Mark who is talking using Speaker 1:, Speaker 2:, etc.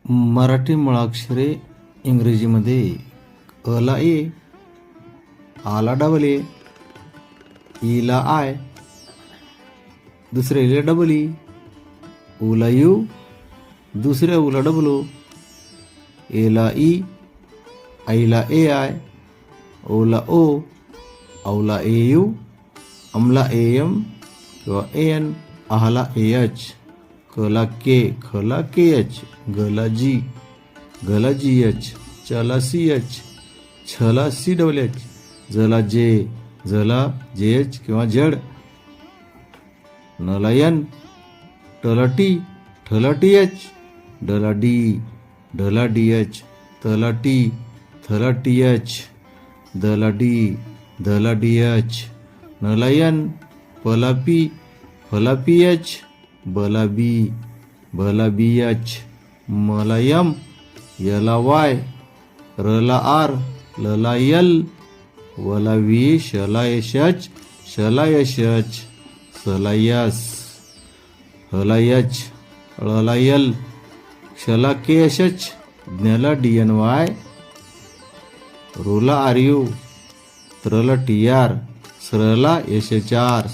Speaker 1: मराठी मुळाक्षरे इंग्रजीमध्ये अ ला ए, आ ला डबल ए, ई ला आय, दुसऱ्या ईला डबल ई, उ ला यू, दुसऱ्या उ ला डबल ओ, ए ला ई, आई ला ए आय, ओ ला ओ, औ ला ए यू, अम ला ए एम किंवा ए एन, आह ला ए एच, क ला के, ख ला के एच, ग ला जी, घ ला जी एच, च ला सी एच, छ ला सी डबल एच, ज ला जे, झ ला जे एच किंवा झेड, न ला एन, ट ला टी, ठ ला टी एच, ड ला डी, ढ ला डी एच, त ला टी, थ ला टी एच, द ला डी, ध ला डी एच, न ला एन, प ला पी, फ ला पी एच, ब ला बी, भ ला बी एच, म ला एम, य ला वाय, र ला आर, ल ला यल, व ला व्ही, श ला एश एच, श ला एश एच, स ला यस, ह ला एच, ळ ला यल, क्ष ला के एश एच, ज्ञ ला डी एन वाय, रू ला आर यू, त्र ला टी आर, स्र ला एश एच आर.